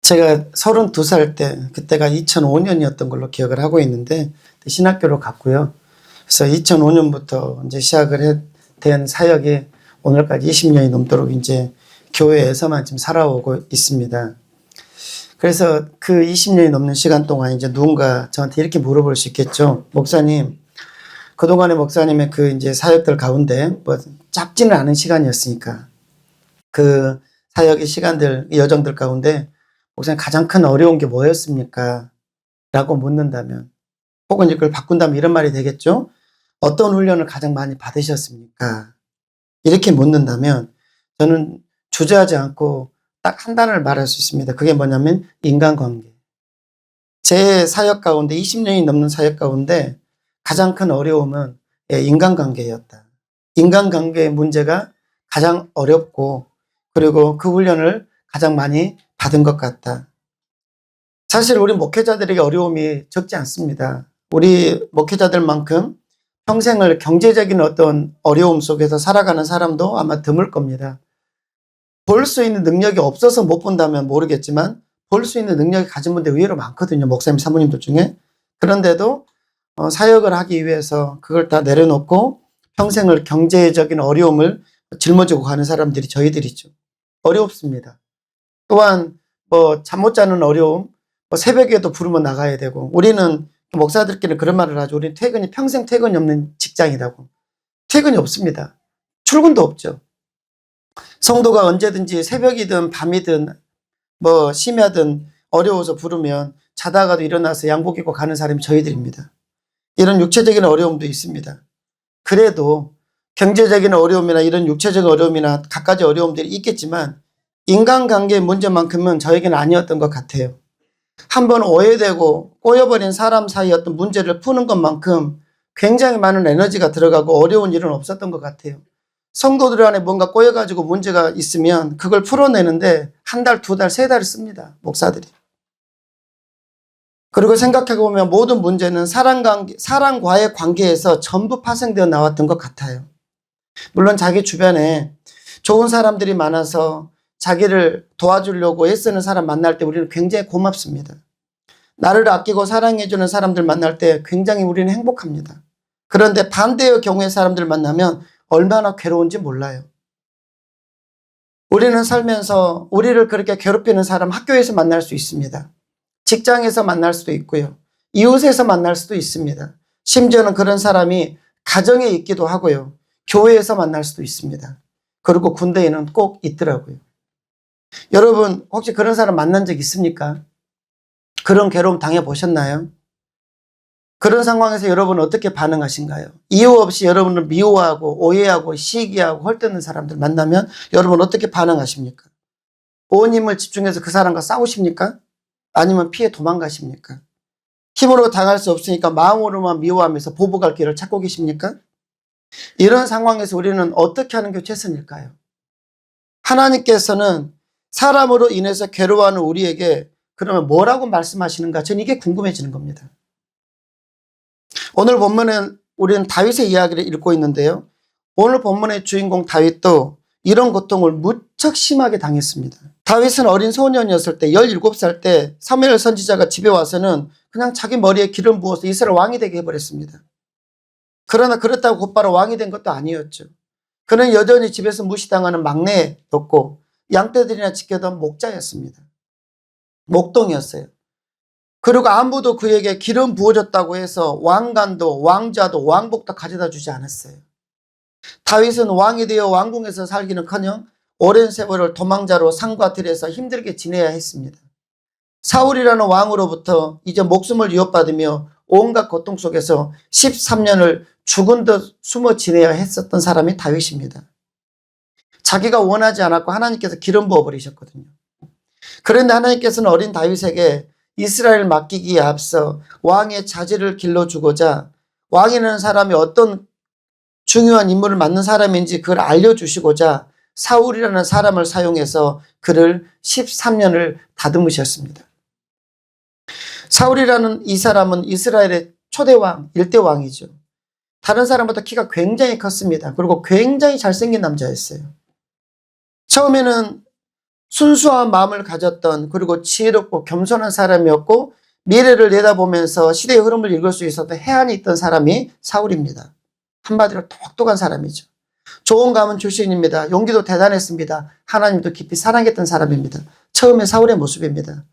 제가 32살 때, 그때가 2005년이었던 걸로 기억을 하고 있는데, 신학교로 갔고요. 그래서 2005년부터 이제 시작을 된 사역이 오늘까지 20년이 넘도록 이제 교회에서만 지금 살아오고 있습니다. 그래서 그 20년이 넘는 시간 동안 이제 누군가 저한테 이렇게 물어볼 수 있겠죠. 목사님, 그동안의 목사님의 그 이제 사역들 가운데 뭐 짧지는 않은 시간이었으니까 그 사역의 시간들, 여정들 가운데 목사님 가장 큰 어려운 게 뭐였습니까? 라고 묻는다면, 혹은 이걸 바꾼다면 이런 말이 되겠죠? 어떤 훈련을 가장 많이 받으셨습니까? 이렇게 묻는다면 저는 주저하지 않고 딱 한 단어를 말할 수 있습니다. 그게 뭐냐면 인간관계. 제 사역 가운데 20년이 넘는 사역 가운데 가장 큰 어려움은 인간관계였다. 인간관계의 문제가 가장 어렵고, 그리고 그 훈련을 가장 많이 받은 것 같다. 사실 우리 목회자들에게 어려움이 적지 않습니다. 우리 목회자들만큼 평생을 경제적인 어떤 어려움 속에서 살아가는 사람도 아마 드물 겁니다. 볼 수 있는 능력이 없어서 못 본다면 모르겠지만 볼 수 있는 능력이 가진 분들 의외로 많거든요. 목사님, 사모님들 중에. 그런데도 사역을 하기 위해서 그걸 다 내려놓고 평생을 경제적인 어려움을 짊어지고 가는 사람들이 저희들이죠. 어렵습니다. 또한 뭐 잠 못 자는 어려움, 뭐 새벽에도 부르면 나가야 되고, 우리는 목사들끼리 그런 말을 하죠. 우리는 평생 퇴근이 없는 직장이라고. 퇴근이 없습니다. 출근도 없죠. 성도가 언제든지 새벽이든 밤이든 뭐 심야든 어려워서 부르면 자다가도 일어나서 양복 입고 가는 사람이 저희들입니다. 이런 육체적인 어려움도 있습니다. 그래도 경제적인 어려움이나 이런 육체적인 어려움이나 갖가지 어려움들이 있겠지만 인간관계의 문제만큼은 저에게는 아니었던 것 같아요. 한번 오해되고 꼬여버린 사람 사이 어떤 문제를 푸는 것만큼 굉장히 많은 에너지가 들어가고 어려운 일은 없었던 것 같아요. 성도들 안에 뭔가 꼬여가지고 문제가 있으면 그걸 풀어내는데 한 달, 두 달, 세 달을 씁니다. 목사들이. 그리고 생각해보면 모든 문제는 사람과의 관계에서 전부 파생되어 나왔던 것 같아요. 물론 자기 주변에 좋은 사람들이 많아서 자기를 도와주려고 애쓰는 사람 만날 때 우리는 굉장히 고맙습니다. 나를 아끼고 사랑해주는 사람들 만날 때 굉장히 우리는 행복합니다. 그런데 반대의 경우의 사람들 만나면 얼마나 괴로운지 몰라요. 우리는 살면서 우리를 그렇게 괴롭히는 사람 학교에서 만날 수 있습니다. 직장에서 만날 수도 있고요. 이웃에서 만날 수도 있습니다. 심지어는 그런 사람이 가정에 있기도 하고요. 교회에서 만날 수도 있습니다. 그리고 군대에는 꼭 있더라고요. 여러분 혹시 그런 사람 만난 적 있습니까? 그런 괴로움 당해보셨나요? 그런 상황에서 여러분은 어떻게 반응하신가요? 이유 없이 여러분을 미워하고 오해하고 시기하고 헐뜯는 사람들 만나면 여러분 어떻게 반응하십니까? 온 힘을 집중해서 그 사람과 싸우십니까? 아니면 피해 도망가십니까? 힘으로 당할 수 없으니까 마음으로만 미워하면서 보복할 길을 찾고 계십니까? 이런 상황에서 우리는 어떻게 하는 게 최선일까요? 하나님께서는 사람으로 인해서 괴로워하는 우리에게 그러면 뭐라고 말씀하시는가? 저는 이게 궁금해지는 겁니다. 오늘 본문은 우리는 다윗의 이야기를 읽고 있는데요. 오늘 본문의 주인공 다윗도 이런 고통을 무척 심하게 당했습니다. 다윗은 어린 소년이었을 때 17살 때 사무엘 선지자가 집에 와서는 그냥 자기 머리에 기름 부어서 이스라엘 왕이 되게 해버렸습니다. 그러나 그렇다고 곧바로 왕이 된 것도 아니었죠. 그는 여전히 집에서 무시당하는 막내였고 양떼들이나 지켜던 목자였습니다. 목동이었어요. 그리고 아무도 그에게 기름 부어줬다고 해서 왕관도 왕자도 왕복도 가져다 주지 않았어요. 다윗은 왕이 되어 왕궁에서 살기는커녕 오랜 세월을 도망자로 산과 들에서 힘들게 지내야 했습니다. 사울이라는 왕으로부터 이제 목숨을 위협받으며 온갖 고통 속에서 13년을 죽은 듯 숨어 지내야 했었던 사람이 다윗입니다. 자기가 원하지 않았고 하나님께서 기름 부어버리셨거든요. 그런데 하나님께서는 어린 다윗에게 이스라엘을 맡기기에 앞서 왕의 자질을 길러주고자 왕이라는 사람이 어떤 중요한 인물을 맡는 사람인지 그걸 알려주시고자 사울이라는 사람을 사용해서 그를 13년을 다듬으셨습니다. 사울이라는 이 사람은 이스라엘의 초대왕, 일대왕이죠. 다른 사람보다 키가 굉장히 컸습니다. 그리고 굉장히 잘생긴 남자였어요. 처음에는 순수한 마음을 가졌던, 그리고 지혜롭고 겸손한 사람이었고 미래를 내다보면서 시대의 흐름을 읽을 수 있었던 해안이 있던 사람이 사울입니다. 한마디로 똑똑한 사람이죠. 좋은 가문 출신입니다. 용기도 대단했습니다. 하나님도 깊이 사랑했던 사람입니다. 처음에 사울의 모습입니다.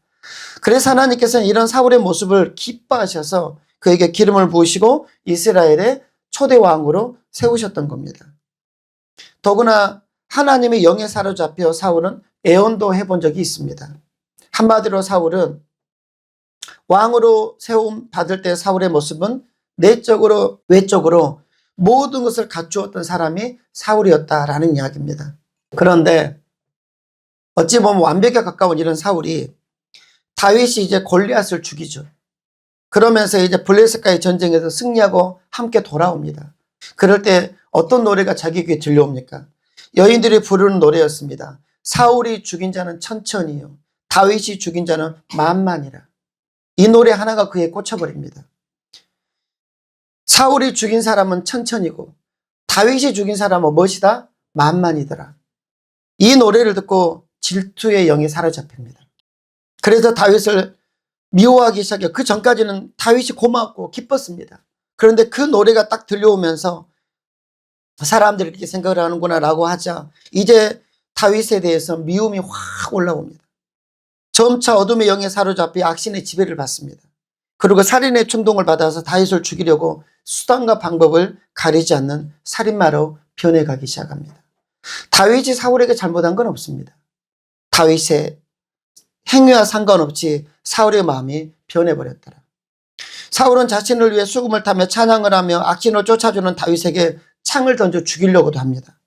그래서 하나님께서는 이런 사울의 모습을 기뻐하셔서 그에게 기름을 부으시고 이스라엘의 초대 왕으로 세우셨던 겁니다. 더구나 하나님의 영에 사로잡혀 사울은 애원도 해본 적이 있습니다. 한마디로 사울은 왕으로 세움 받을 때 사울의 모습은 내적으로 외적으로 모든 것을 갖추었던 사람이 사울이었다라는 이야기입니다. 그런데 어찌 보면 완벽에 가까운 이런 사울이 다윗이 이제 골리앗을 죽이죠. 그러면서 이제 블레셋과의 전쟁에서 승리하고 함께 돌아옵니다. 그럴 때 어떤 노래가 자기 귀에 들려옵니까? 여인들이 부르는 노래였습니다. 사울이 죽인 자는 천천히요, 다윗이 죽인 자는 만만이라. 이 노래 하나가 그에 꽂혀버립니다. 사울이 죽인 사람은 천천히고 다윗이 죽인 사람은 무엇이다? 만만이더라. 이 노래를 듣고 질투의 영이 사로잡힙니다. 그래서 다윗을 미워하기 시작해요. 그 전까지는 다윗이 고맙고 기뻤습니다. 그런데 그 노래가 딱 들려오면서 사람들이 이렇게 생각을 하는구나 라고 하자 이제 다윗에 대해서 미움이 확 올라옵니다. 점차 어둠의 영에 사로잡혀 악신의 지배를 받습니다. 그리고 살인의 충동을 받아서 다윗을 죽이려고 수단과 방법을 가리지 않는 살인마로 변해가기 시작합니다. 다윗이 사울에게 잘못한 건 없습니다. 다윗의 행위와 상관없이 사울의 마음이 변해버렸더라. 사울은 자신을 위해 수금을 타며 찬양을 하며 악신을 쫓아주는 다윗에게 창을 던져 죽이려고도 합니다.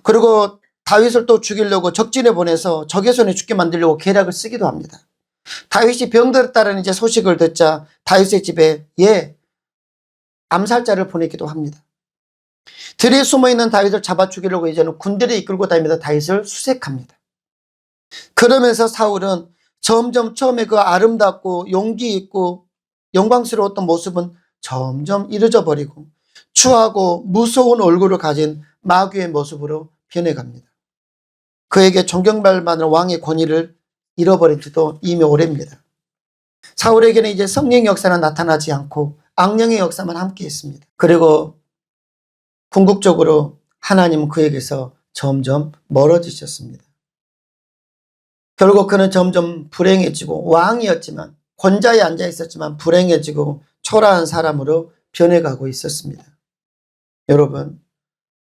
그리고 다윗을 또 죽이려고 적진에 보내서 적의 손에 죽게 만들려고 계략을 쓰기도 합니다. 다윗이 병들었다는 이제 소식을 듣자 다윗의 집에 암살자를 보내기도 합니다. 들에 숨어있는 다윗을 잡아 죽이려고 이제는 군대를 이끌고 다니면서 다윗을 수색합니다. 그러면서 사울은 점점 처음에 그 아름답고 용기 있고 영광스러웠던 모습은 점점 이루어져 버리고 추하고 무서운 얼굴을 가진 마귀의 모습으로 변해갑니다. 그에게 존경받을 만한 왕의 권위를 잃어버린 지도 이미 오래입니다. 사울에게는 이제 성령의 역사는 나타나지 않고 악령의 역사만 함께 있습니다. 그리고 궁극적으로 하나님은 그에게서 점점 멀어지셨습니다. 결국 그는 점점 불행해지고 왕이었지만 권좌에 앉아 있었지만 불행해지고 초라한 사람으로 변해가고 있었습니다. 여러분,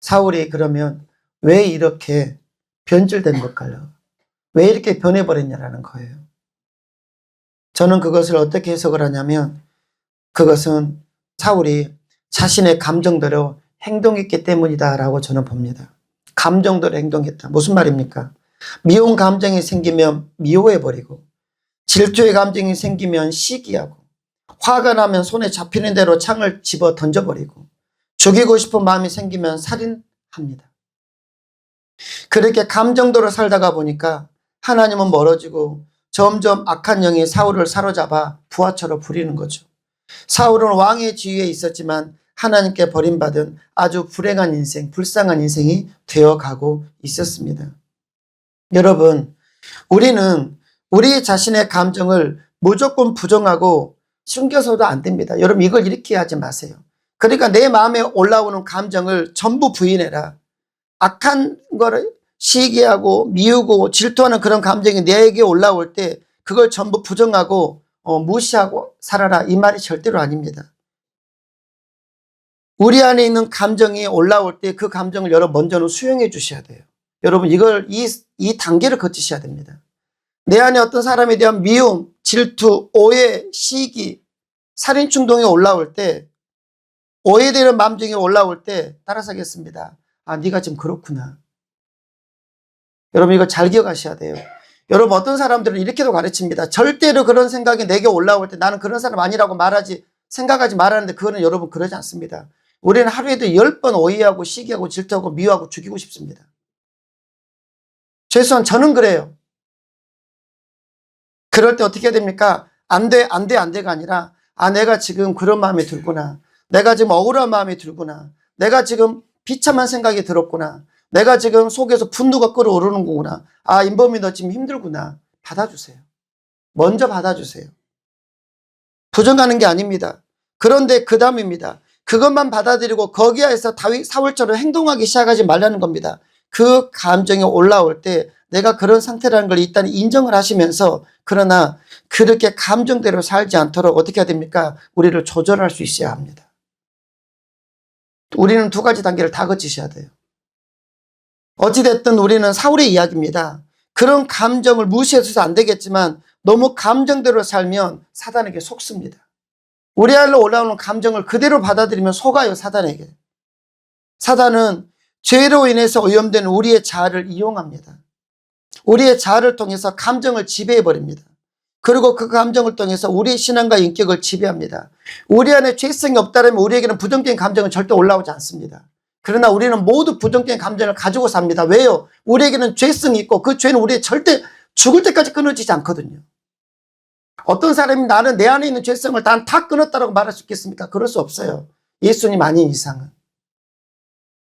사울이 그러면 왜 이렇게 변질된 걸까요? 왜 이렇게 변해버렸냐라는 거예요. 저는 그것을 어떻게 해석을 하냐면 그것은 사울이 자신의 감정대로 행동했기 때문이다라고 저는 봅니다. 감정대로 행동했다. 무슨 말입니까? 미운 감정이 생기면 미워해버리고 질투의 감정이 생기면 시기하고 화가 나면 손에 잡히는 대로 창을 집어 던져버리고 죽이고 싶은 마음이 생기면 살인합니다. 그렇게 감정대로 살다가 보니까 하나님은 멀어지고 점점 악한 영이 사울을 사로잡아 부하처럼 부리는 거죠. 사울은 왕의 지위에 있었지만 하나님께 버림받은 아주 불행한 인생, 불쌍한 인생이 되어가고 있었습니다. 여러분, 우리는 우리 자신의 감정을 무조건 부정하고 숨겨서도 안 됩니다. 여러분, 이걸 이렇게 하지 마세요. 그러니까 내 마음에 올라오는 감정을 전부 부인해라. 악한 거를 시기하고 미우고 질투하는 그런 감정이 내게 올라올 때 그걸 전부 부정하고 무시하고 살아라, 이 말이 절대로 아닙니다. 우리 안에 있는 감정이 올라올 때 그 감정을 여러분 먼저는 수용해 주셔야 돼요. 여러분, 이걸 이 단계를 거치셔야 됩니다. 내 안에 어떤 사람에 대한 미움, 질투, 오해, 시기, 살인 충동이 올라올 때, 오해되는 감정이 올라올 때 따라서 하겠습니다. 아, 네가 지금 그렇구나. 여러분, 이거 잘 기억하셔야 돼요. 여러분, 어떤 사람들은 이렇게도 가르칩니다. 절대로 그런 생각이 내게 올라올 때 나는 그런 사람 아니라고 생각하지 말라는데 그거는 여러분 그러지 않습니다. 우리는 하루에도 10번 오해하고 시기하고 질투하고 미워하고 죽이고 싶습니다. 최소한 저는 그래요. 그럴 때 어떻게 해야 됩니까? 안 돼가 아니라 내가 지금 그런 마음이 들구나. 내가 지금 억울한 마음이 들구나. 내가 지금 비참한 생각이 들었구나. 내가 지금 속에서 분노가 끓어오르는 거구나. 아, 인범이 너 지금 힘들구나. 받아주세요. 먼저 받아주세요. 부정하는 게 아닙니다. 그런데 그 다음입니다. 그것만 받아들이고 거기에서 사울처럼 행동하기 시작하지 말라는 겁니다. 그 감정이 올라올 때 내가 그런 상태라는 걸 일단 인정을 하시면서, 그러나 그렇게 감정대로 살지 않도록 어떻게 해야 됩니까? 우리를 조절할 수 있어야 합니다. 우리는 두 가지 단계를 다 거치셔야 돼요. 어찌됐든 우리는 사울의 이야기입니다. 그런 감정을 무시해서는 안 되겠지만 너무 감정대로 살면 사단에게 속습니다. 우리 안으로 올라오는 감정을 그대로 받아들이면 속아요, 사단에게. 사단은 죄로 인해서 오염된 우리의 자아를 이용합니다. 우리의 자아를 통해서 감정을 지배해버립니다. 그리고 그 감정을 통해서 우리의 신앙과 인격을 지배합니다. 우리 안에 죄성이 없다면 우리에게는 부정적인 감정은 절대 올라오지 않습니다. 그러나 우리는 모두 부정적인 감정을 가지고 삽니다. 왜요? 우리에게는 죄성이 있고 그 죄는 우리의 절대 죽을 때까지 끊어지지 않거든요. 어떤 사람이 나는 내 안에 있는 죄성을 다 끊었다고 말할 수 있겠습니까? 그럴 수 없어요. 예수님 아닌 이상은.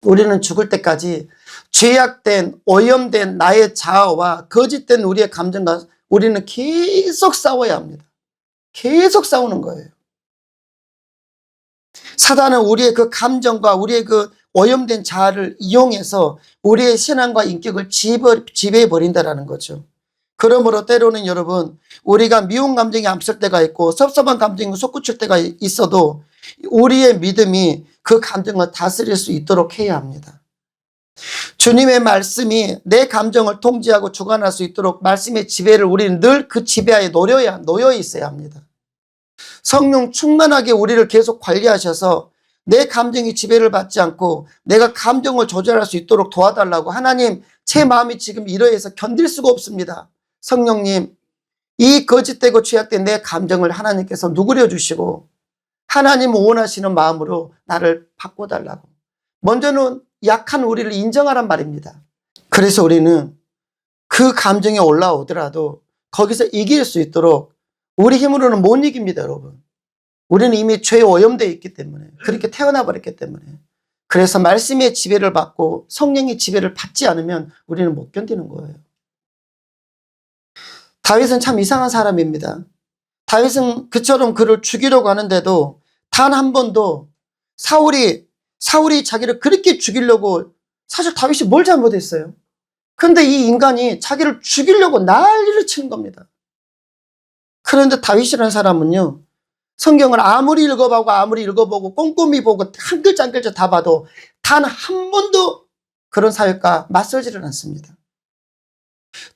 우리는 죽을 때까지 죄악된 오염된 나의 자아와 거짓된 우리의 감정과 우리는 계속 싸워야 합니다. 계속 싸우는 거예요. 사단은 우리의 그 감정과 우리의 그 오염된 자아를 이용해서 우리의 신앙과 인격을 지배해버린다는 거죠. 그러므로 때로는 여러분, 우리가 미운 감정이 앞설 때가 있고 섭섭한 감정이 솟구칠 때가 있어도 우리의 믿음이 그 감정을 다스릴 수 있도록 해야 합니다. 주님의 말씀이 내 감정을 통제하고 주관할 수 있도록 말씀의 지배를 우리는 늘 그 지배하에 놓여 있어야 합니다. 성령 충만하게 우리를 계속 관리하셔서 내 감정이 지배를 받지 않고 내가 감정을 조절할 수 있도록 도와달라고, 하나님 제 마음이 지금 이러해서 견딜 수가 없습니다. 성령님, 이 거짓되고 죄악된 내 감정을 하나님께서 누그려 주시고 하나님 원하시는 마음으로 나를 바꿔달라고. 먼저는 약한 우리를 인정하란 말입니다. 그래서 우리는 그 감정이 올라오더라도 거기서 이길 수 있도록, 우리 힘으로는 못 이깁니다, 여러분. 우리는 이미 죄에 오염되어 있기 때문에, 그렇게 태어나 버렸기 때문에. 그래서 말씀의 지배를 받고 성령의 지배를 받지 않으면 우리는 못 견디는 거예요. 다윗은 참 이상한 사람입니다. 다윗은 그처럼 그를 죽이려고 하는데도 단 한 번도 사울이 자기를 그렇게 죽이려고, 사실 다윗이 뭘 잘못했어요? 근데 이 인간이 자기를 죽이려고 난리를 치는 겁니다. 그런데 다윗이라는 사람은요, 성경을 아무리 읽어보고 꼼꼼히 보고 한 글자 한 글자 다 봐도 단 한 번도 그런 사역과 맞서지를 않습니다.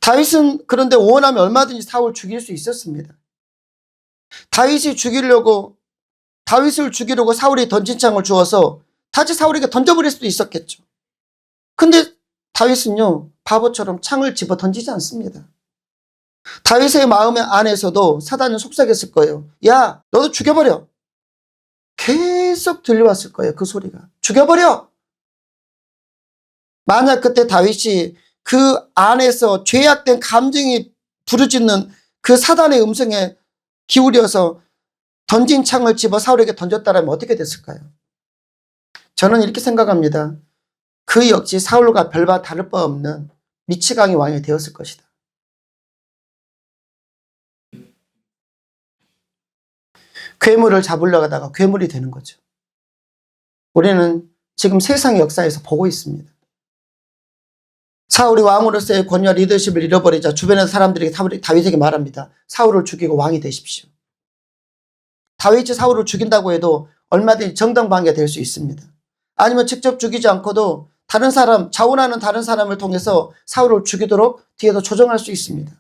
다윗은 그런데 원하면 얼마든지 사울을 죽일 수 있었습니다. 다윗을 죽이려고 사울이 던진 창을 주어서 다시 사울에게 던져버릴 수도 있었겠죠. 근데 다윗은요, 바보처럼 창을 집어 던지지 않습니다. 다윗의 마음 안에서도 사단은 속삭였을 거예요. 야, 너도 죽여버려. 계속 들려왔을 거예요, 그 소리가. 죽여버려. 만약 그때 다윗이 그 안에서 죄악된 감정이 부르짖는 그 사단의 음성에 기울여서 던진 창을 집어 사울에게 던졌다면 어떻게 됐을까요? 저는 이렇게 생각합니다. 그 역시 사울과 별바 다를 바 없는 미치광이 왕이 되었을 것이다. 괴물을 잡으려고 하다가 괴물이 되는 거죠. 우리는 지금 세상의 역사에서 보고 있습니다. 사울이 왕으로서의 권위와 리더십을 잃어버리자 주변의 사람들이 다윗에게 말합니다. 사울을 죽이고 왕이 되십시오. 다윗이 사울을 죽인다고 해도 얼마든지 정당방위가 될 수 있습니다. 아니면 직접 죽이지 않고도 다른 사람, 자원하는 다른 사람을 통해서 사울을 죽이도록 뒤에서 조정할 수 있습니다.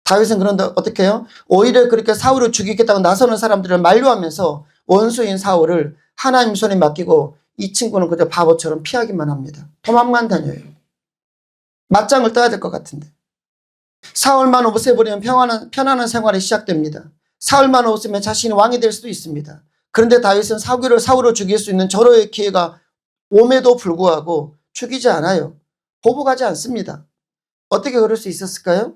다윗은 그런데 어떻게 해요? 오히려 그렇게 사울을 죽이겠다고 나서는 사람들을 만류하면서 원수인 사울을 하나님 손에 맡기고 이 친구는 그저 바보처럼 피하기만 합니다. 도망만 다녀요. 맞짱을 떠야 될 것 같은데. 사울만 없애버리면 편안한 생활이 시작됩니다. 사울만 없으면 자신이 왕이 될 수도 있습니다. 그런데 다윗은 사울을 죽일 수 있는 절호의 기회가 옴에도 불구하고 죽이지 않아요. 보복하지 않습니다. 어떻게 그럴 수 있었을까요?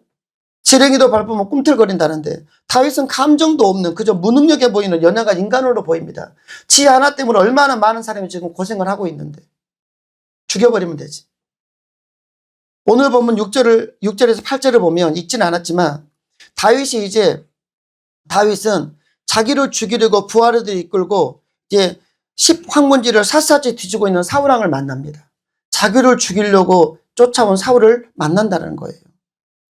지렁이도 밟으면 꿈틀거린다는데 다윗은 감정도 없는 그저 무능력해 보이는 연약한 인간으로 보입니다. 지 하나 때문에 얼마나 많은 사람이 지금 고생을 하고 있는데 죽여버리면 되지. 오늘 보면 6절에서 8절을 보면 읽지는 않았지만 다윗은 자기를 죽이려고 부하들을 이끌고 이제 10황문지를 샅샅이 뒤지고 있는 사울왕을 만납니다. 자기를 죽이려고 쫓아온 사울을 만난다는 거예요.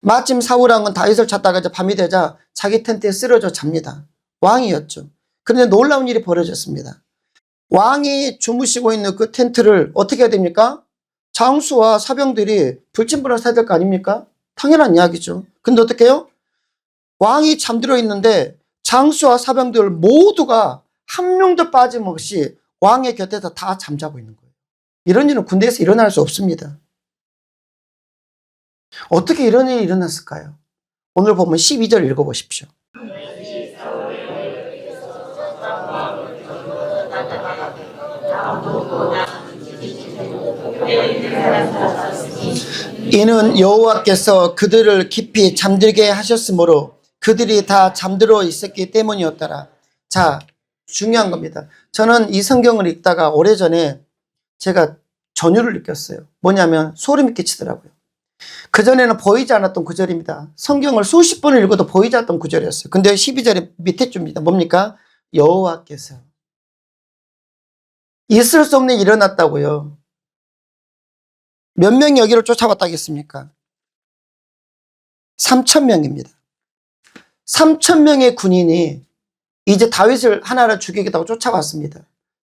마침 사울왕은 다윗을 찾다가 이제 밤이 되자 자기 텐트에 쓰러져 잡니다. 왕이었죠. 그런데 놀라운 일이 벌어졌습니다. 왕이 주무시고 있는 그 텐트를 어떻게 해야 됩니까? 장수와 사병들이 불침번을 해야 될 거 아닙니까? 당연한 이야기죠. 근데 어떻게 해요? 왕이 잠들어 있는데 장수와 사병들 모두가 한 명도 빠짐없이 왕의 곁에서 다 잠자고 있는 거예요. 이런 일은 군대에서 일어날 수 없습니다. 어떻게 이런 일이 일어났을까요? 오늘 보면 12절 읽어보십시오. 이는 여호와께서 그들을 깊이 잠들게 하셨으므로 그들이 다 잠들어 있었기 때문이었더라. 자, 중요한 겁니다. 저는 이 성경을 읽다가 오래전에 제가 전율을 느꼈어요. 뭐냐면 소름이 끼치더라고요. 그전에는 보이지 않았던 구절입니다. 성경을 수십 번을 읽어도 보이지 않았던 구절이었어요. 근데 12절의 밑에 줄입니다. 뭡니까? 여호와께서. 있을 수 없는 일이 일어났다고요. 몇 명이 여기를 쫓아왔다겠습니까? 3,000명입니다. 3,000명의 군인이 이제 다윗을 하나를 죽이겠다고 쫓아왔습니다.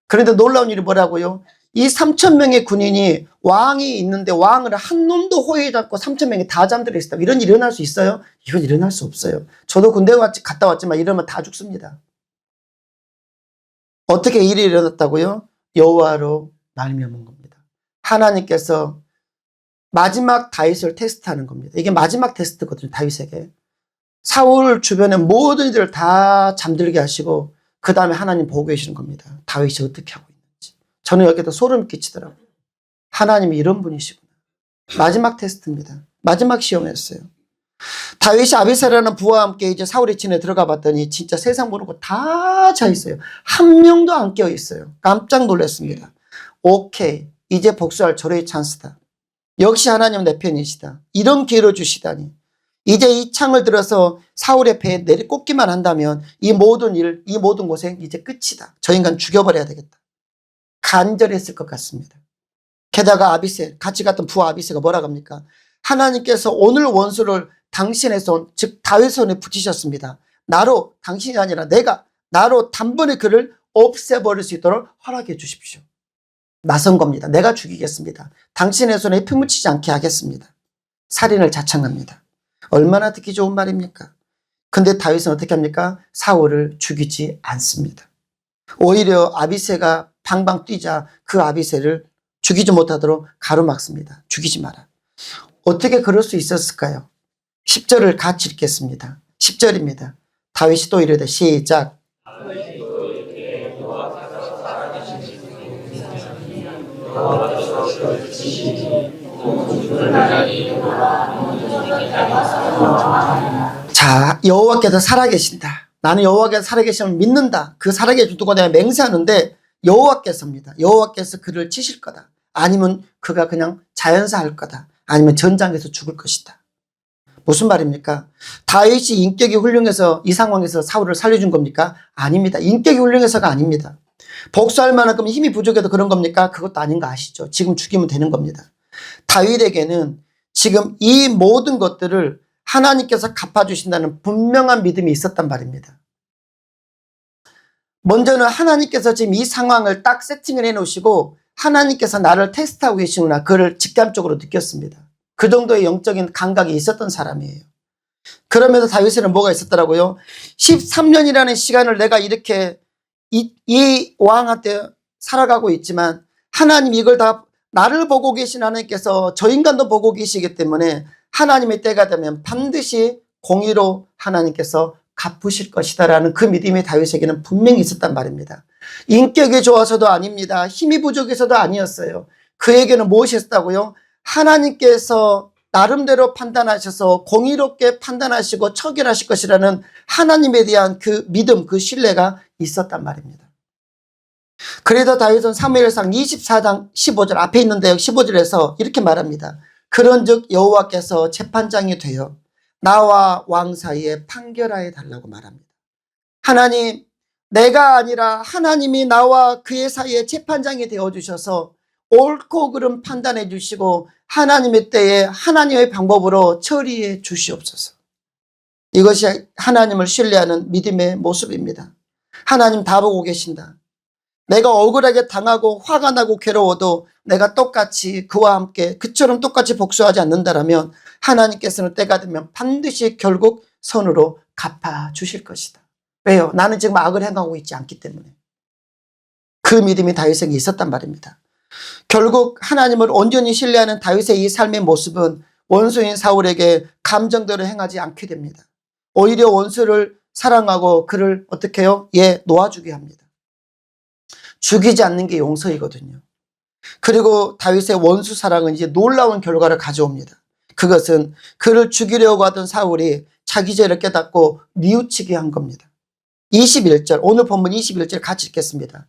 그런데 놀라운 일이 뭐라고요? 이 3,000명의 군인이 왕이 있는데 왕을 한 놈도 호위하지 않고 3,000명이 다 잠들어 있다. 이런 일이 일어날 수 있어요? 이건 일어날 수 없어요. 저도 군대 갔다 왔지만 이러면 다 죽습니다. 어떻게 일이 일어났다고요? 여호와로 말미암은 겁니다. 하나님께서 마지막 다윗을 테스트하는 겁니다. 이게 마지막 테스트거든요. 다윗에게. 사울 주변의 모든 이들을 다 잠들게 하시고 그 다음에 하나님 보고 계시는 겁니다. 다윗이 어떻게 하고 있는지. 저는 여기도 소름 끼치더라고요. 하나님이 이런 분이시구나. 마지막 테스트입니다. 마지막 시험이었어요. 다윗이 아비새라는 부하와 함께 이제 사울의 진에 들어가 봤더니 진짜 세상 모르고 다 자 있어요. 한 명도 안 깨어 있어요. 깜짝 놀랐습니다. 오케이, 이제 복수할 절호의 찬스다. 역시 하나님 내 편이시다. 이런 기회를 주시다니. 이제 이 창을 들어서 사울의 배에 내리꽂기만 한다면 이 모든 일, 이 모든 고생 이제 끝이다. 저 인간 죽여버려야 되겠다. 간절했을 것 같습니다. 게다가 아비새, 같이 갔던 부하 아비새가 뭐라고 합니까? 하나님께서 오늘 원수를 당신의 손, 즉 다윗 손에 붙이셨습니다. 나로, 당신이 아니라 나로 단번에 그를 없애버릴 수 있도록 허락해 주십시오. 나선 겁니다. 내가 죽이겠습니다. 당신의 손에 피 묻히지 않게 하겠습니다. 살인을 자청합니다. 얼마나 듣기 좋은 말입니까? 근데 다윗은 어떻게 합니까? 사울을 죽이지 않습니다. 오히려 아비새가 방방 뛰자 그 아비새를 죽이지 못하도록 가로막습니다. 죽이지 마라. 어떻게 그럴 수 있었을까요? 10절을 같이 읽겠습니다. 10절입니다. 다윗이 또 이르되 시작. 자, 여호와께서 살아계신다. 나는 여호와께서 살아계심을 믿는다. 그 살아계신 두고 내가 맹세하는데 여호와께서입니다. 여호와께서 그를 치실 거다. 아니면 그가 그냥 자연사 할 거다. 아니면 전장에서 죽을 것이다. 무슨 말입니까? 다윗이 인격이 훌륭해서 이 상황에서 사울을 살려준 겁니까? 아닙니다. 인격이 훌륭해서가 아닙니다. 복수할 만큼 힘이 부족해도 그런 겁니까? 그것도 아닌 거 아시죠? 지금 죽이면 되는 겁니다. 다윗에게는 지금 이 모든 것들을 하나님께서 갚아주신다는 분명한 믿음이 있었단 말입니다. 먼저는 하나님께서 지금 이 상황을 딱 세팅을 해놓으시고 하나님께서 나를 테스트하고 계시구나. 그걸 직감적으로 느꼈습니다. 그 정도의 영적인 감각이 있었던 사람이에요. 그러면서 다윗에는 뭐가 있었더라고요. 13년이라는 시간을 내가 이렇게 이 왕한테 살아가고 있지만 하나님 이걸 다 나를 보고 계신 하나님께서 저 인간도 보고 계시기 때문에 하나님의 때가 되면 반드시 공의로 하나님께서 갚으실 것이다라는 그 믿음이 다윗에게는 분명히 있었단 말입니다. 인격이 좋아서도 아닙니다. 힘이 부족해서도 아니었어요. 그에게는 무엇이 있었다고요? 하나님께서 나름대로 판단하셔서 공의롭게 판단하시고 처결하실 것이라는 하나님에 대한 그 믿음, 그 신뢰가 있었단 말입니다. 그래서 다윗은 사무엘상 24장 15절 앞에 있는데 15절에서 이렇게 말합니다. 그런즉 여호와께서 재판장이 되어 나와 왕 사이에 판결하여 달라고 말합니다. 하나님, 내가 아니라 하나님이 나와 그의 사이에 재판장이 되어주셔서 옳고 그름 판단해 주시고 하나님의 때에 하나님의 방법으로 처리해 주시옵소서. 이것이 하나님을 신뢰하는 믿음의 모습입니다. 하나님 다 보고 계신다. 내가 억울하게 당하고 화가 나고 괴로워도 내가 똑같이 그와 함께 그처럼 똑같이 복수하지 않는다라면 하나님께서는 때가 되면 반드시 결국 선으로 갚아주실 것이다. 왜요? 나는 지금 악을 행하고 있지 않기 때문에. 그 믿음이 다윗에게 있었단 말입니다. 결국 하나님을 온전히 신뢰하는 다윗의 이 삶의 모습은 원수인 사울에게 감정대로 행하지 않게 됩니다. 오히려 원수를 사랑하고 그를 어떻게 해요? 놓아주게 합니다. 죽이지 않는 게 용서이거든요. 그리고 다윗의 원수 사랑은 이제 놀라운 결과를 가져옵니다. 그것은 그를 죽이려고 하던 사울이 자기 죄를 깨닫고 뉘우치게 한 겁니다. 21절, 오늘 본문 21절 같이 읽겠습니다.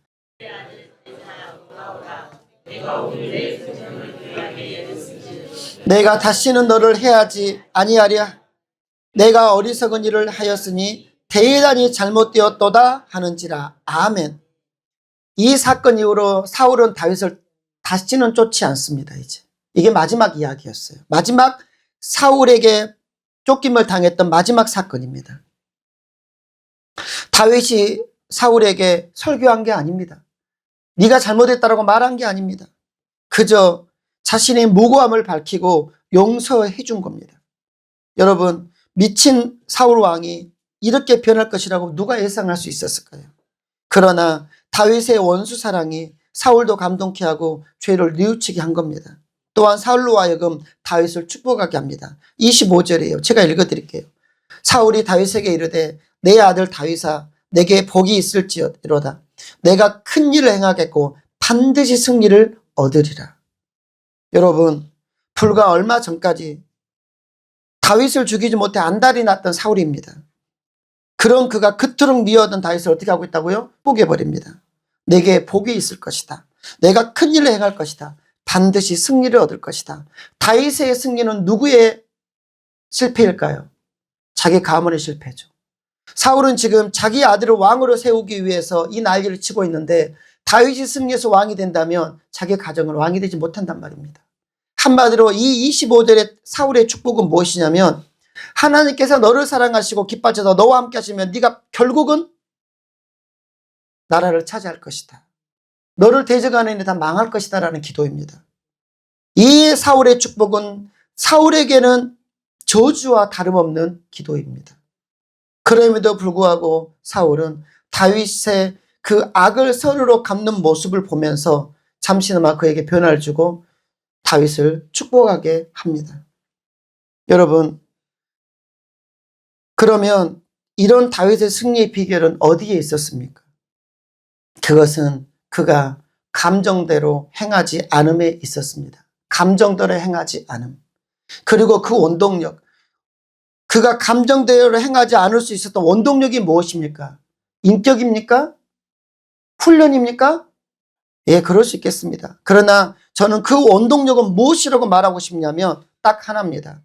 내가 다시는 너를 해하지 아니하랴. 내가 어리석은 일을 하였으니 대단히 잘못되었도다 하는지라. 아멘. 이 사건 이후로 사울은 다윗을 다시는 쫓지 않습니다. 이게 마지막 이야기였어요. 마지막 사울에게 쫓김을 당했던 마지막 사건입니다. 다윗이 사울에게 설교한 게 아닙니다. 네가 잘못했다라고 말한 게 아닙니다. 그저 자신의 무고함을 밝히고 용서해 준 겁니다. 여러분, 미친 사울 왕이 이렇게 변할 것이라고 누가 예상할 수 있었을까요? 그러나 다윗의 원수 사랑이 사울도 감동케 하고 죄를 뉘우치게 한 겁니다. 또한 사울로 하여금 다윗을 축복하게 합니다. 25절이에요. 제가 읽어드릴게요. 사울이 다윗에게 이르되 내 아들 다윗아 내게 복이 있을지어다. 내가 큰 일을 행하겠고 반드시 승리를 얻으리라. 여러분, 불과 얼마 전까지 다윗을 죽이지 못해 안달이 났던 사울입니다. 그런 그가 그토록 미워하던 다윗을 어떻게 하고 있다고요? 포기해버립니다. 내게 복이 있을 것이다. 내가 큰 일을 행할 것이다. 반드시 승리를 얻을 것이다. 다윗의 승리는 누구의 실패일까요? 자기 가문의 실패죠. 사울은 지금 자기 아들을 왕으로 세우기 위해서 이 난리를 치고 있는데 다윗이 승리해서 왕이 된다면 자기 가정은 왕이 되지 못한단 말입니다. 한마디로 이 25절의 사울의 축복은 무엇이냐면 하나님께서 너를 사랑하시고 기뻐하셔서 너와 함께 하시면 네가 결국은 나라를 차지할 것이다. 너를 대적하는 일이 다 망할 것이다 라는 기도입니다. 이 사울의 축복은 사울에게는 저주와 다름없는 기도입니다. 그럼에도 불구하고 사울은 다윗의 그 악을 선으로 갚는 모습을 보면서 잠시나마 그에게 변화를 주고 다윗을 축복하게 합니다. 여러분, 그러면 이런 다윗의 승리의 비결은 어디에 있었습니까? 그것은 그가 감정대로 행하지 않음에 있었습니다. 감정대로 행하지 않음. 그리고 그 원동력, 그가 감정대로 행하지 않을 수 있었던 원동력이 무엇입니까? 인격입니까? 훈련입니까? 예, 그럴 수 있겠습니다. 그러나 저는 그 원동력은 무엇이라고 말하고 싶냐면 딱 하나입니다.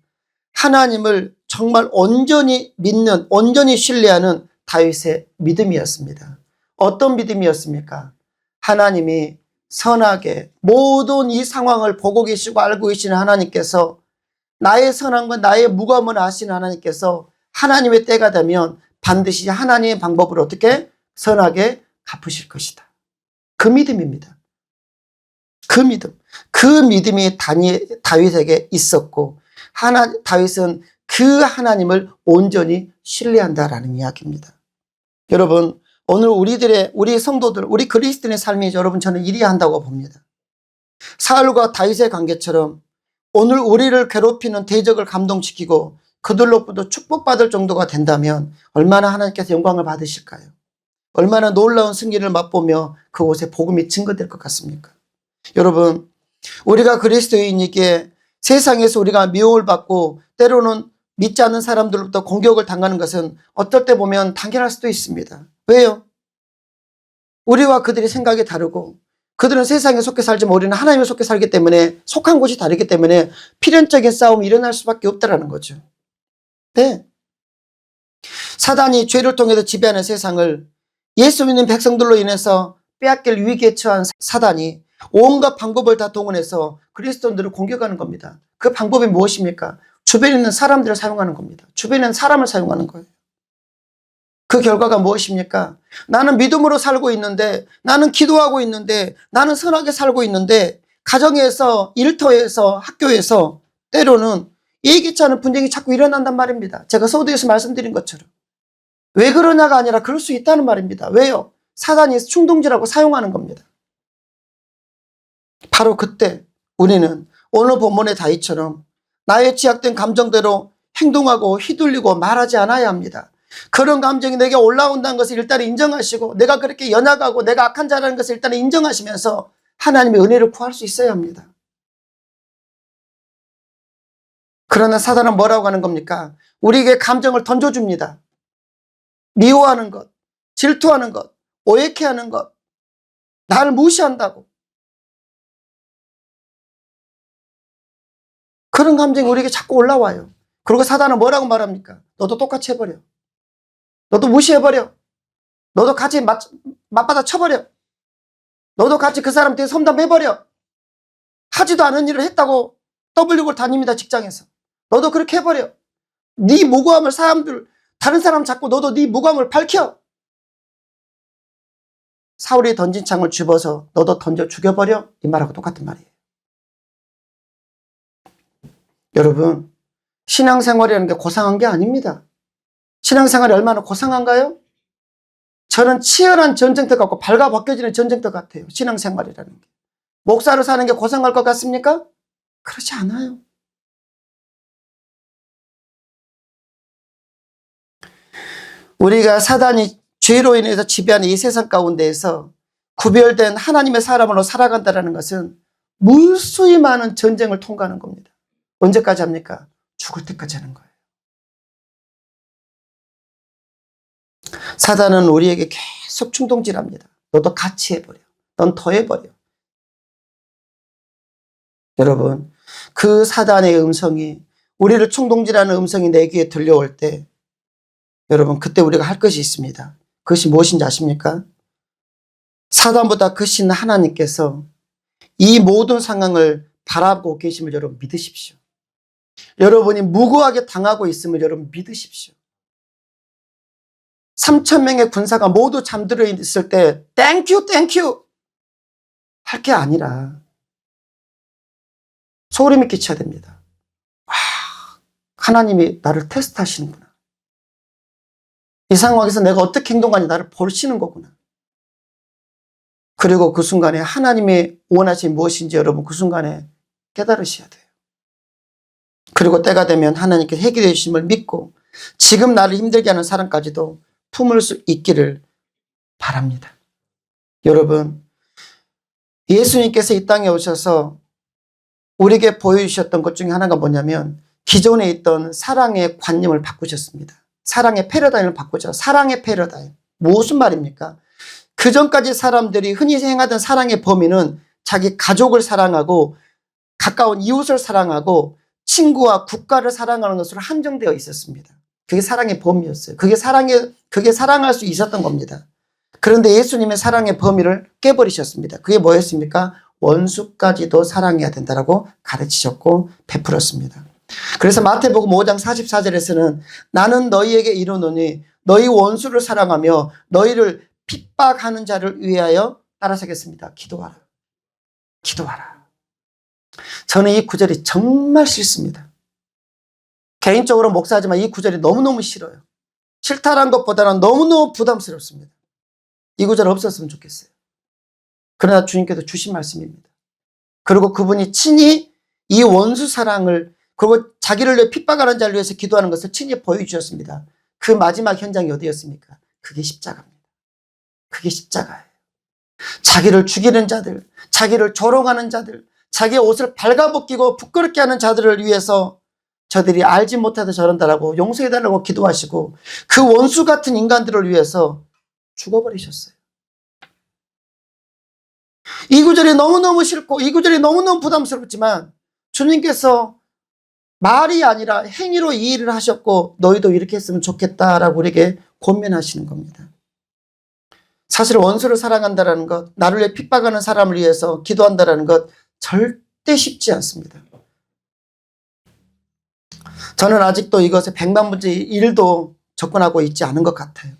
하나님을 정말 온전히 믿는, 온전히 신뢰하는 다윗의 믿음이었습니다. 어떤 믿음이었습니까? 하나님이 선하게 모든 이 상황을 보고 계시고 알고 계시는 하나님께서 나의 선함과 나의 무감을 아시는 하나님께서 하나님의 때가 되면 반드시 하나님의 방법으로 어떻게 선하게 갚으실 것이다. 그 믿음입니다. 그 믿음. 그 믿음이 다윗에게 있었고 다윗은 그 하나님을 온전히 신뢰한다라는 이야기입니다. 여러분, 오늘 우리 성도들, 우리 그리스도인의 삶이 여러분 저는 이래야 한다고 봅니다. 사울과 다윗의 관계처럼 오늘 우리를 괴롭히는 대적을 감동시키고 그들로부터 축복받을 정도가 된다면 얼마나 하나님께서 영광을 받으실까요? 얼마나 놀라운 승리를 맛보며 그곳에 복음이 증거될 것 같습니까? 여러분, 우리가 그리스도인이기에 세상에서 우리가 미움을 받고 때로는 믿지 않는 사람들로부터 공격을 당하는 것은 어떨 때 보면 당연할 수도 있습니다. 왜요? 우리와 그들이 생각이 다르고 그들은 세상에 속해 살지만 우리는 하나님에 속해 살기 때문에 속한 곳이 다르기 때문에 필연적인 싸움이 일어날 수밖에 없다라는 거죠. 네. 사단이 죄를 통해서 지배하는 세상을 예수 믿는 백성들로 인해서 빼앗길 위기에 처한 사단이 온갖 방법을 다 동원해서 그리스도인들을 공격하는 겁니다. 그 방법이 무엇입니까? 주변에 있는 사람들을 사용하는 겁니다. 주변에 있는 사람을 사용하는 거예요. 그 결과가 무엇입니까? 나는 믿음으로 살고 있는데, 나는 기도하고 있는데, 나는 선하게 살고 있는데, 가정에서, 일터에서, 학교에서 때로는 예기치 않은 분쟁이 자꾸 일어난단 말입니다. 제가 서두에서 말씀드린 것처럼. 왜 그러냐가 아니라 그럴 수 있다는 말입니다. 왜요? 사단이 충동질하고 사용하는 겁니다. 바로 그때 우리는 오늘 본문의 다윗처럼 나의 취약된 감정대로 행동하고 휘둘리고 말하지 않아야 합니다. 그런 감정이 내게 올라온다는 것을 일단 인정하시고 내가 그렇게 연약하고 내가 악한 자라는 것을 일단 인정하시면서 하나님의 은혜를 구할 수 있어야 합니다. 그러나 사단은 뭐라고 하는 겁니까? 우리에게 감정을 던져줍니다. 미워하는 것, 질투하는 것, 오해케하는 것, 나를 무시한다고. 그런 감정이 우리에게 자꾸 올라와요. 그리고 사단은 뭐라고 말합니까? 너도 똑같이 해버려. 너도 무시해버려. 너도 같이 맞받아 쳐버려. 너도 같이 그 사람 뒤에 섬담해버려. 하지도 않은 일을 했다고 떠벌리고 다닙니다. 직장에서. 너도 그렇게 해버려. 네 무고함을 다른 사람 잡고 너도 네 무고함을 밝혀. 사울이 던진 창을 집어서 너도 던져 죽여버려. 이 말하고 똑같은 말이에요. 여러분, 신앙생활이라는 게 고상한 게 아닙니다. 신앙생활이 얼마나 고상한가요? 저는 치열한 전쟁터 같고 발가벗겨지는 전쟁터 같아요. 신앙생활이라는 게. 목사로 사는 게 고상할 것 같습니까? 그렇지 않아요. 우리가 사단이 죄로 인해서 지배하는 이 세상 가운데에서 구별된 하나님의 사람으로 살아간다는 것은 무수히 많은 전쟁을 통과하는 겁니다. 언제까지 합니까? 죽을 때까지 하는 거예요. 사단은 우리에게 계속 충동질합니다. 너도 같이 해버려. 넌 더 해버려. 여러분, 그 사단의 음성이, 우리를 충동질하는 음성이 내 귀에 들려올 때 여러분, 그때 우리가 할 것이 있습니다. 그것이 무엇인지 아십니까? 사단보다 크신 하나님께서 이 모든 상황을 바라보고 계심을 여러분 믿으십시오. 여러분이 무고하게 당하고 있음을 여러분 믿으십시오. 3,000명의 군사가 모두 잠들어 있을 때 땡큐 할 게 아니라 소름이 끼쳐야 됩니다. 와, 하나님이 나를 테스트하시는구나. 이 상황에서 내가 어떻게 행동하는지 나를 보시는 거구나. 그리고 그 순간에 하나님의 원하심이 무엇인지 여러분 그 순간에 깨달으셔야 돼요. 그리고 때가 되면 하나님께 해결해 주심을 믿고 지금 나를 힘들게 하는 사람까지도 품을 수 있기를 바랍니다. 여러분, 예수님께서 이 땅에 오셔서 우리에게 보여주셨던 것 중에 하나가 뭐냐면 기존에 있던 사랑의 관념을 바꾸셨습니다. 사랑의 패러다임을 바꾸죠. 사랑의 패러다임. 무슨 말입니까? 그 전까지 사람들이 흔히 행하던 사랑의 범위는 자기 가족을 사랑하고 가까운 이웃을 사랑하고 친구와 국가를 사랑하는 것으로 한정되어 있었습니다. 그게 사랑의 범위였어요. 그게 사랑할 수 있었던 겁니다. 그런데 예수님의 사랑의 범위를 깨버리셨습니다. 그게 뭐였습니까? 원수까지도 사랑해야 된다라고 가르치셨고 베풀었습니다. 그래서 마태복음 5장 44절에서는 나는 너희에게 이르노니 너희 원수를 사랑하며 너희를 핍박하는 자를 위하여 따라서겠습니다. 기도하라. 기도하라. 저는 이 구절이 정말 싫습니다. 개인적으로 목사하지만 이 구절이 너무너무 싫어요. 싫다는 것보다는 너무너무 부담스럽습니다. 이 구절 없었으면 좋겠어요. 그러나 주님께서 주신 말씀입니다. 그리고 그분이 친히 이 원수 사랑을 그리고 자기를 위해 핍박하는 자를 위해서 기도하는 것을 친히 보여주셨습니다. 그 마지막 현장이 어디였습니까? 그게 십자가입니다. 그게 십자가예요. 자기를 죽이는 자들, 자기를 조롱하는 자들, 자기의 옷을 발가벗기고 부끄럽게 하는 자들을 위해서 저들이 알지 못해서 저런다라고 용서해달라고 기도하시고 그 원수 같은 인간들을 위해서 죽어버리셨어요. 이 구절이 너무너무 싫고 이 구절이 너무너무 부담스럽지만 주님께서 말이 아니라 행위로 이 일을 하셨고 너희도 이렇게 했으면 좋겠다라고 우리에게 권면하시는 겁니다. 사실 원수를 사랑한다는 것, 나를 위해 핍박하는 사람을 위해서 기도한다는 것 절대 쉽지 않습니다. 저는 아직도 이것에 100만 분의 1도 접근하고 있지 않은 것 같아요.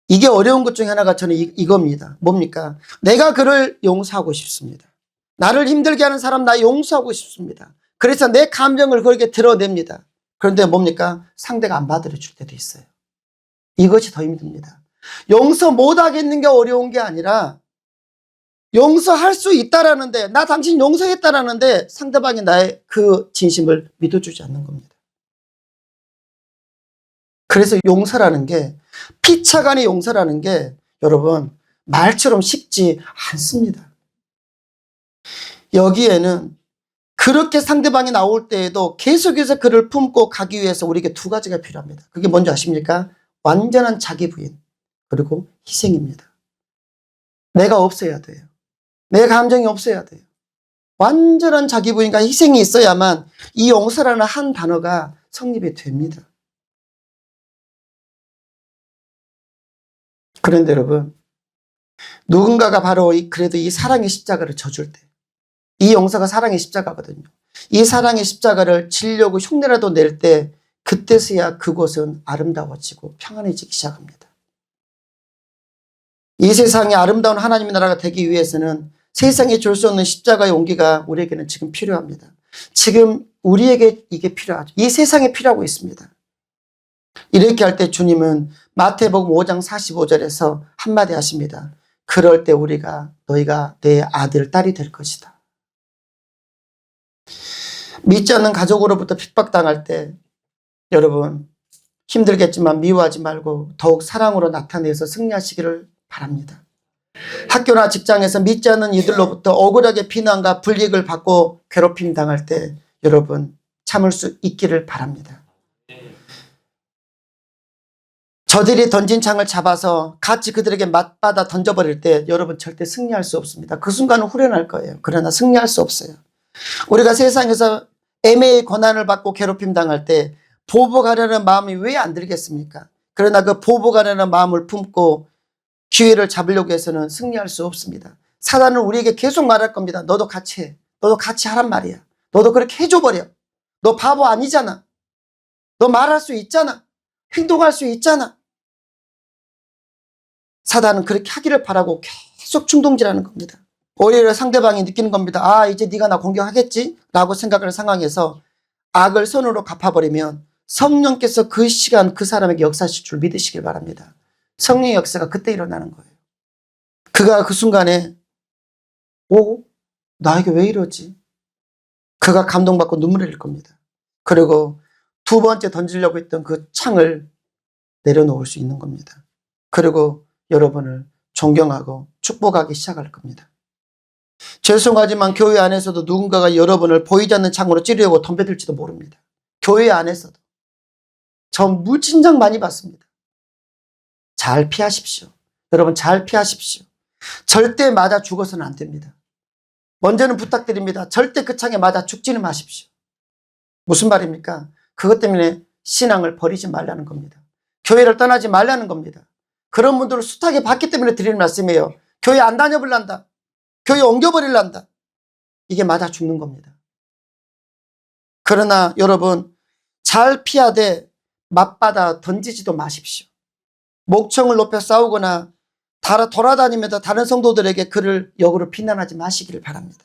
이게 어려운 것 중에 하나가 저는 이겁니다. 뭡니까? 내가 그를 용서하고 싶습니다. 나를 힘들게 하는 사람 나 용서하고 싶습니다. 그래서 내 감정을 그렇게 드러냅니다. 그런데 뭡니까? 상대가 안 받아줄 때도 있어요. 이것이 더 힘듭니다. 용서 못하겠는 게 어려운 게 아니라 용서할 수 있다라는데 나 당신 용서했다라는데 상대방이 나의 그 진심을 믿어주지 않는 겁니다. 그래서 용서라는 게 피차간의 용서라는 게 여러분 말처럼 쉽지 않습니다. 여기에는 그렇게 상대방이 나올 때에도 계속해서 그를 품고 가기 위해서 우리에게 두 가지가 필요합니다. 그게 뭔지 아십니까? 완전한 자기 부인 그리고 희생입니다. 내가 없어야 돼요. 내 감정이 없어야 돼요. 완전한 자기 부인과 희생이 있어야만 이 용서라는 한 단어가 성립이 됩니다. 그런데 여러분 누군가가 바로 그래도 이 사랑의 십자가를 져줄 때 이 용서가 사랑의 십자가거든요. 이 사랑의 십자가를 지려고 흉내라도 낼 때 그때서야 그곳은 아름다워지고 평안해지기 시작합니다. 이 세상에 아름다운 하나님의 나라가 되기 위해서는 세상에 줄 수 없는 십자가의 온기가 우리에게는 지금 필요합니다. 지금 우리에게 이게 필요하죠. 이 세상에 필요하고 있습니다. 이렇게 할 때 주님은 마태복음 5장 45절에서 한마디 하십니다. 그럴 때 너희가 내 아들, 딸이 될 것이다. 믿지 않는 가족으로부터 핍박당할 때 여러분 힘들겠지만 미워하지 말고 더욱 사랑으로 나타내서 승리하시기를 바랍니다. 학교나 직장에서 믿지 않는 이들로부터 억울하게 비난과 불이익을 받고 괴롭힘 당할 때 여러분 참을 수 있기를 바랍니다. 저들이 던진 창을 잡아서 같이 그들에게 맞받아 던져버릴 때 여러분 절대 승리할 수 없습니다. 그 순간은 후련할 거예요. 그러나 승리할 수 없어요. 우리가 세상에서 애매히 고난을 받고 괴롭힘 당할 때 보복하려는 마음이 왜 안 들겠습니까? 그러나 그 보복하려는 마음을 품고 기회를 잡으려고 해서는 승리할 수 없습니다. 사단은 우리에게 계속 말할 겁니다. 너도 같이 해. 너도 같이 하란 말이야. 너도 그렇게 해줘버려. 너 바보 아니잖아. 너 말할 수 있잖아. 행동할 수 있잖아. 사단은 그렇게 하기를 바라고 계속 충동질하는 겁니다. 오히려 상대방이 느끼는 겁니다. 아, 이제 네가 나 공격하겠지? 라고 생각하는 상황에서 악을 선으로 갚아버리면 성령께서 그 시간 그 사람에게 역사하실 줄 믿으시길 바랍니다. 성령의 역사가 그때 일어나는 거예요. 그가 그 순간에 나에게 왜 이러지? 그가 감동받고 눈물을 흘릴 겁니다. 그리고 두 번째 던지려고 했던 그 창을 내려놓을 수 있는 겁니다. 그리고 여러분을 존경하고 축복하기 시작할 겁니다. 죄송하지만 교회 안에서도 누군가가 여러분을 보이지 않는 창으로 찌르려고 덤벼들지도 모릅니다. 교회 안에서도. 저 무진장 많이 봤습니다. 잘 피하십시오. 여러분 잘 피하십시오. 절대 맞아 죽어서는 안 됩니다. 먼저는 부탁드립니다. 절대 그 창에 맞아 죽지는 마십시오. 무슨 말입니까? 그것 때문에 신앙을 버리지 말라는 겁니다. 교회를 떠나지 말라는 겁니다. 그런 분들을 숱하게 봤기 때문에 드리는 말씀이에요. 교회 안 다녀볼란다. 교회 옮겨버릴란다. 이게 맞아 죽는 겁니다. 그러나 여러분 잘 피하되 맞받아 던지지도 마십시오. 목청을 높여 싸우거나 돌아다니면서 다른 성도들에게 그를 역으로 비난하지 마시기를 바랍니다.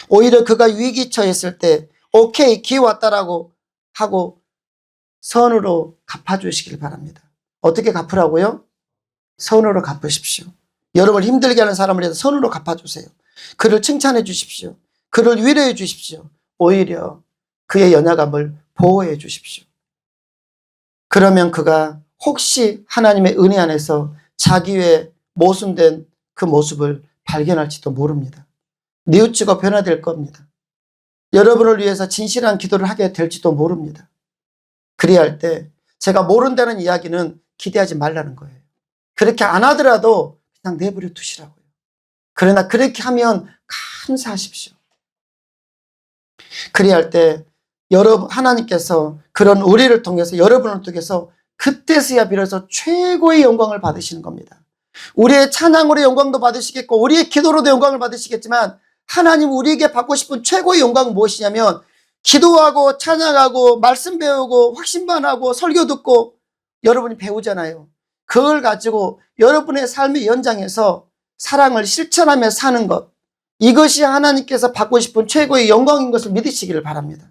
오히려 그가 위기 처했을 때 오케이 기회 왔다라고 하고 선으로 갚아주시길 바랍니다. 어떻게 갚으라고요? 선으로 갚으십시오. 여러분을 힘들게 하는 사람을 위해서 선으로 갚아주세요. 그를 칭찬해 주십시오. 그를 위로해 주십시오. 오히려 그의 연약함을 보호해 주십시오. 그러면 그가 혹시 하나님의 은혜 안에서 자기 외에 모순된 그 모습을 발견할지도 모릅니다. 뉘우치고 변화될 겁니다. 여러분을 위해서 진실한 기도를 하게 될지도 모릅니다. 그래야 할 때 제가 모른다는 이야기는 기대하지 말라는 거예요. 그렇게 안 하더라도 그냥 내버려 두시라고요. 그러나 그렇게 하면 감사하십시오. 그래야 할 때 여러분, 하나님께서 그런 우리를 통해서, 여러분을 통해서 그때서야 비로소 최고의 영광을 받으시는 겁니다. 우리의 찬양으로 영광도 받으시겠고 우리의 기도로도 영광을 받으시겠지만, 하나님 우리에게 받고 싶은 최고의 영광은 무엇이냐면, 기도하고 찬양하고 말씀 배우고 확신반하고 설교 듣고 여러분이 배우잖아요. 그걸 가지고 여러분의 삶의 연장에서 사랑을 실천하며 사는 것, 이것이 하나님께서 받고 싶은 최고의 영광인 것을 믿으시기를 바랍니다.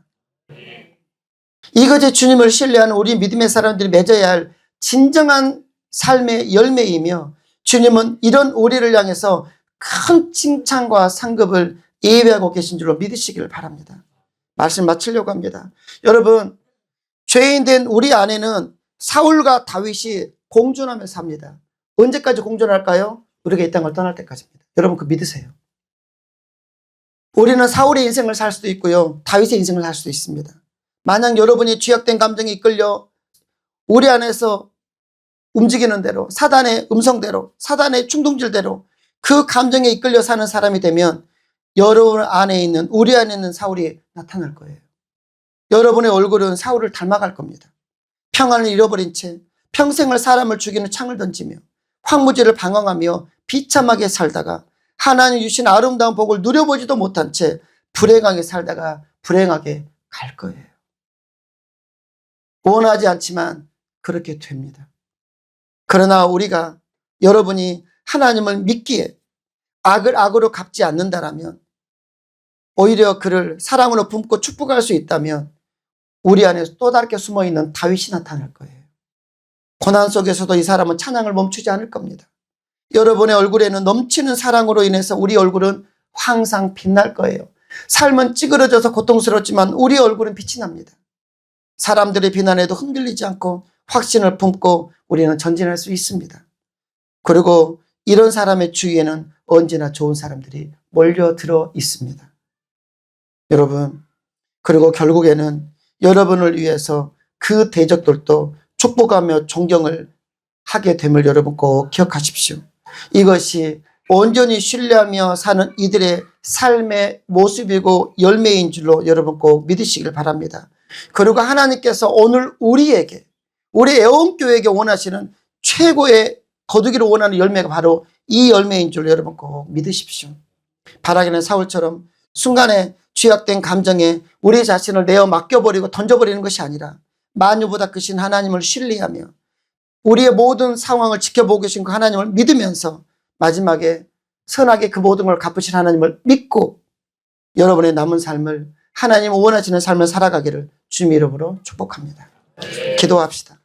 이것이 주님을 신뢰하는 우리 믿음의 사람들이 맺어야 할 진정한 삶의 열매이며, 주님은 이런 우리를 향해서 큰 칭찬과 상급을 예배하고 계신 줄로 믿으시기를 바랍니다. 말씀 마치려고 합니다. 여러분, 죄인된 우리 안에는 사울과 다윗이 공존하며 삽니다. 언제까지 공존할까요? 우리가 이 땅을 떠날 때까지입니다. 여러분, 그 믿으세요. 우리는 사울의 인생을 살 수도 있고요, 다윗의 인생을 살 수도 있습니다. 만약 여러분이 죄악된 감정에 이끌려 우리 안에서 움직이는 대로, 사단의 음성대로, 사단의 충동질대로 그 감정에 이끌려 사는 사람이 되면 여러분 안에 있는, 우리 안에 있는 사울이 나타날 거예요. 여러분의 얼굴은 사울을 닮아갈 겁니다. 평안을 잃어버린 채 평생을 사람을 죽이는 창을 던지며 황무지를 방황하며 비참하게 살다가 하나님 주신 아름다운 복을 누려보지도 못한 채 불행하게 살다가 불행하게 갈 거예요. 원하지 않지만 그렇게 됩니다. 그러나 우리가, 여러분이 하나님을 믿기에 악을 악으로 갚지 않는다라면, 오히려 그를 사랑으로 품고 축복할 수 있다면 우리 안에 또 다르게 숨어있는 다윗이 나타날 거예요. 고난 속에서도 이 사람은 찬양을 멈추지 않을 겁니다. 여러분의 얼굴에는 넘치는 사랑으로 인해서 우리 얼굴은 항상 빛날 거예요. 삶은 찌그러져서 고통스럽지만 우리 얼굴은 빛이 납니다. 사람들의 비난에도 흔들리지 않고 확신을 품고 우리는 전진할 수 있습니다. 그리고 이런 사람의 주위에는 언제나 좋은 사람들이 몰려들어 있습니다. 여러분, 그리고 결국에는 여러분을 위해서 그 대적들도 축복하며 존경을 하게 됨을 여러분 꼭 기억하십시오. 이것이 온전히 신뢰하며 사는 이들의 삶의 모습이고 열매인 줄로 여러분 꼭 믿으시길 바랍니다. 그리고 하나님께서 오늘 우리에게, 우리 애원교회에게 원하시는 최고의 거두기를 원하는 열매가 바로 이 열매인 줄 여러분 꼭 믿으십시오. 바라기는 사울처럼 순간에 죄악된 감정에 우리 자신을 내어 맡겨버리고 던져버리는 것이 아니라, 만유보다 크신 하나님을 신뢰하며 우리의 모든 상황을 지켜보고 계신 그 하나님을 믿으면서 마지막에 선하게 그 모든 걸 갚으신 하나님을 믿고 여러분의 남은 삶을, 하나님 원하시는 삶을 살아가기를 주님 이름으로 축복합니다. 기도합시다.